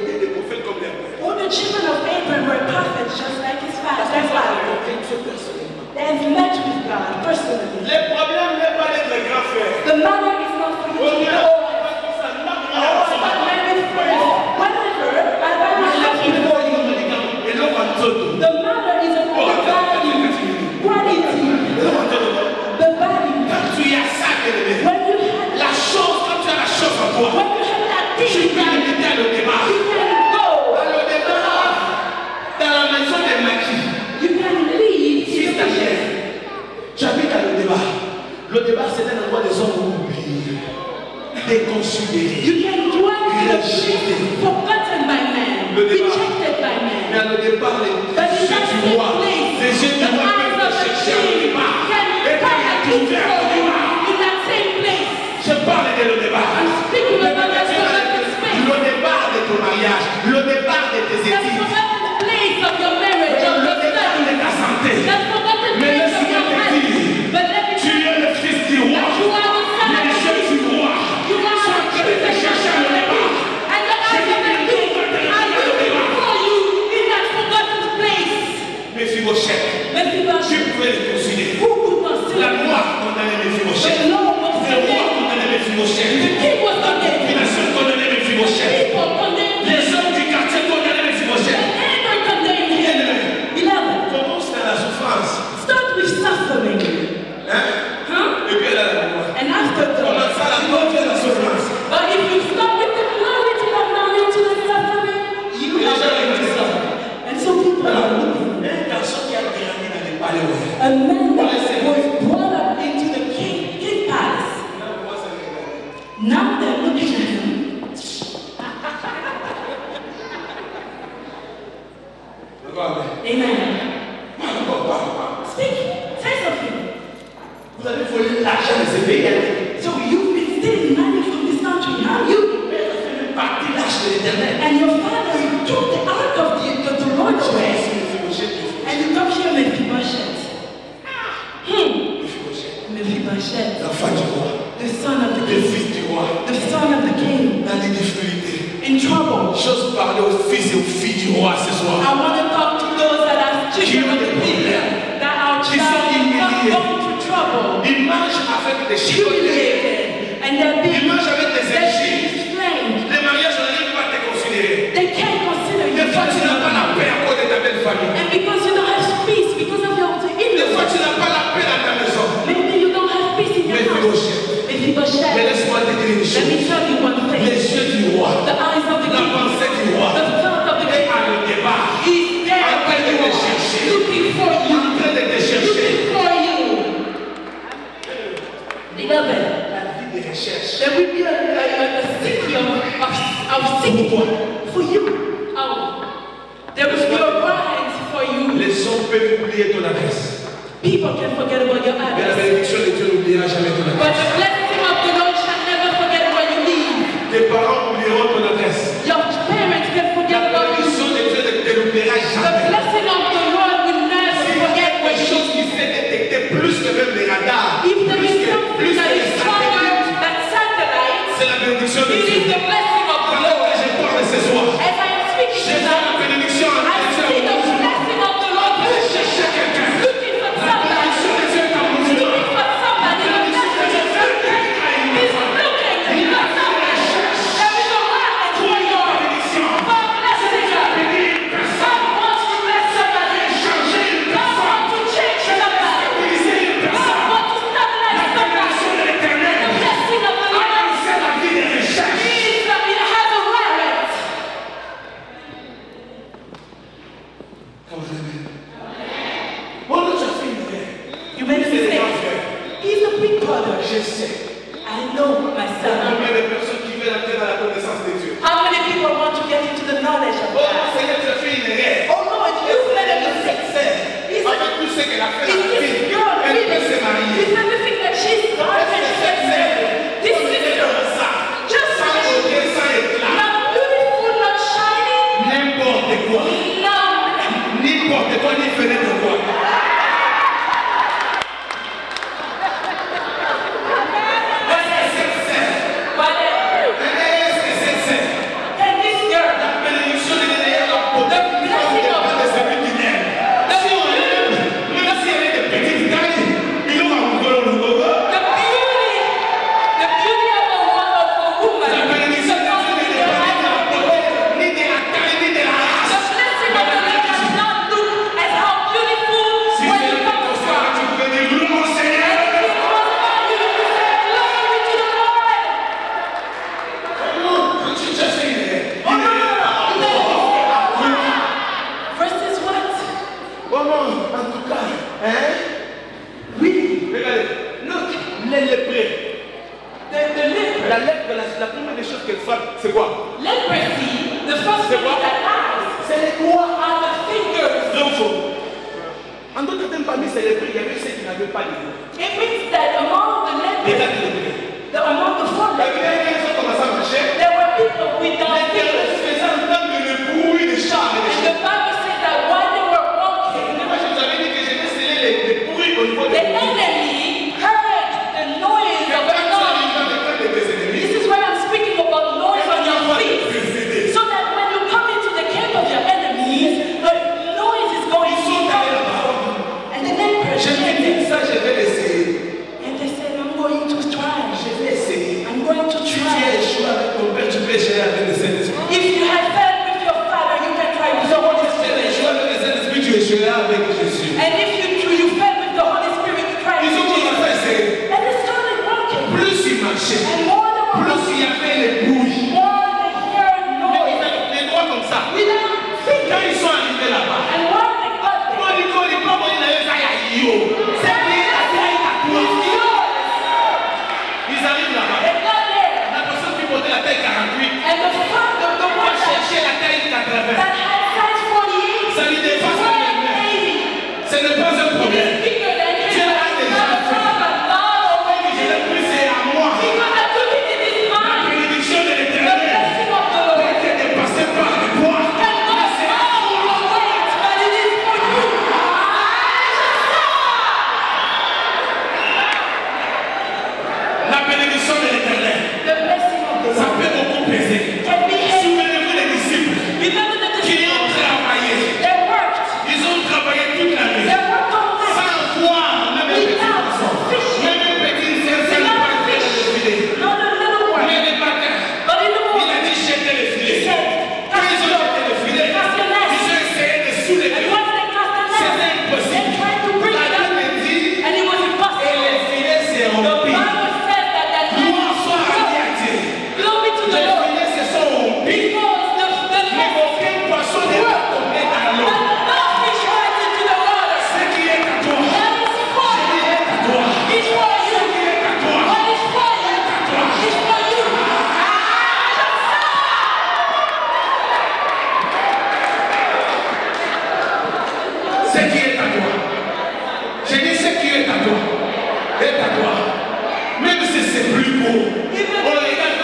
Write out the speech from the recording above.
des prophètes comme leur père. All the children of Abraham were prophets just like his father. Their father. They have met with God personally. Le problème n'est pas d'être grand frère. The matter is not for you to know. The matter is about the body, quality, the body. Quand tu as ça, When you have la chose, quand tu as la chose en toi, when you have that tu thing, peux limiter à le débat. you can go. Dans le débat, dans la maison des maquis, You can leave. fils d'Agère, tu habites dans le débat. Le débat, c'est un endroit des hommes oubliés, déconsidérés. You can dwell in a place forgotten by men, rejected by men. Mais dans le départ, les yeux du roi, les yeux du roi peuvent te chercher au débat. Et quand il est ouvert au débat, je parle de le débat. Le départ de ton mariage, le départ de tes études, le départ de ta santé. Mais le Seigneur te dit, tu es le fils du roi, les yeux du roi sont en train de te chercher au débat. Mephibosheth, tu pouvais le considérer. La loi condamnait Mephibosheth. Le roi condamnait Mephibosheth. La nation condamnait Mephibosheth. Les hommes du quartier condamnaient Mephibosheth. Commence dans la souffrance. Start with suffering. Et puis elle a la gloire. And after Commence à la gloire de la souffrance. but if you start with the glory to come down into the suffering, you will have to suffer. And so people are looking. Un garçon qui a grandi dans les palais. A man that was brought up into the king palace. Now they're looking at him. Amen. Speak. Say something. Vous avez volé l'argent de ce pays. So you've been stealing money from this country, have you? Parti l'arche de l'éternel. And your father took the ark of the Lord away. And you come here, Mephibosheth. Mephibosheth. L'enfant du roi. The son of the Le king. fils du roi. The son of the king. Dans des difficultés. In trouble. J'ose parler aux fils et aux filles du roi ce soir. I want to talk to those that are children of the king. That are not going through trouble. Ils mangent avec des chicotés. Humiliated. And they're being explained. Les mariages n'arrivent pas à te considérer. They can't consider you. Des fois, tu n'as pas la paix à cause de ta belle famille. And because you don't have peace, because of your Des fois, illness. tu n'as pas la paix dans ta maison. Maybe you don't have peace in your house. Mais Mephibosheth. laisse-moi te dire une Let me chose. tell you one thing. Les yeux du roi, The eyes of the la king, pensée du roi, the thought of the est king à le débat. is there En train when de you te are chercher. looking for you, En train de te chercher. looking for you. Beloved, La vie de recherche. there will be a city of seeking for you. There will be a bride for you. Les hommes peuvent oublier ton adresse. People can forget about your Mais la address. bénédiction de Dieu n'oubliera jamais ton But adresse. the blessing of the Lord shall never forget where you live. Tes parents oublieront ton adresse. Your parents can forget La about you. bénédiction de Dieu ne te l'oubliera The jamais. blessing of the Lord will never forget where Quelque you chose qui fait détecter plus que même les radars, If there plus is que something that les is stronger satellites, than satellites, c'est la bénédiction de it Dieu. is the blessing of the Pendant Lord. que je parle ce soir, As I am speaking j'ai la tonight, bénédiction en I see the blessing of the Lord Allez chercher quelqu'un. looking for La somebody, bénédiction de Dieu est en vous. looking for somebody. The blessing of the Lord is looking for somebody. There is a market for you. For blessing. God wants to bless somebody. God wants to change somebody. God wants to stabilize somebody. The blessing of the Lord means that it has a warrant. You made a mistake. He's a big brother. Je sais. I know myself. Combien de personnes qui veulent entrer dans la connaissance de Dieu? How many people want to get into the knowledge of Oh, God? Seigneur, tu as fait une erreur. Oh Lord, you made a mistake. He Avec said, tout ce qu'elle a fait, is la this fille, girl elle really? peut se marier. Is everything that she's got and she gets married? This sister, just Sans beauté, sans éclat, not beautiful, not shining, n'importe quoi. no. N'importe quoi, ni venait de quoi. But Est-ce que c'est can this girl, la chose. En d'autres termes, parmi ces lépreux, il y avait ceux qui n'avaient pas de voix. It means that among the lepers, among the four lepers, there were people without feet. And the Bible says that while they were walking, the enemy heard the noise of the Lord. This is why I'm speaking about noise on your feet. So that when you come into the camp of your enemies, the noise is going to come. And the lepers and they said, I'm going to try. I'm going to try. If you have failed with your father, you can try with the Holy Spirit. And if you fail with the Holy Spirit, try with Jesus. And it started working. And more they were working, more they heard noise. Without thinking. And while they got and the one that had size 48, ça lui dépasse même. Ce n'est pas un problème. bigger than him. Dieu a déjà fait. Je l'ai pris, c'est à moi. Because I took it in his La mind. bénédiction de The l'Éternel blessing of the Lord. était dépassée par le poids. And not all your weight, but it is for you. La bénédiction de l'Éternel, The blessing of the ça Lord peut beaucoup peser. can be heavy. Souvenez-vous des disciples Remember the qui ont disciples. travaillé. They worked. Ils ont travaillé toute la nuit. They worked all night Sans voir même un petit without poisson. fishing. Même un petit insecte, ça ne Without peut pas faire le filet. Not a little work. Mais le matin, But in the il a morning, dit jetez le he filet. said, Quand ils ont jeté le filet, cast your net. ils ont essayé de soulever. And once they cast the C'était net, impossible. they tried to bring La it up. Bible dit, And it was et impossible. les filets s'est The rempli. Bible says that that Gloire soit rendue à Dieu. glory to the Les Lord. filets se sont remplis. Because the Mais net aucun poisson n'est pas tombé dans l'eau. and no fish went into the water. Ce qui est à toi, That is for ce qui you. est à toi, It's for ce you. qui est à toi, What is for you? It's for you. ce qui est à toi. J'ai dit ce qui est à toi, est à toi. Même si c'est plus beau, on regarde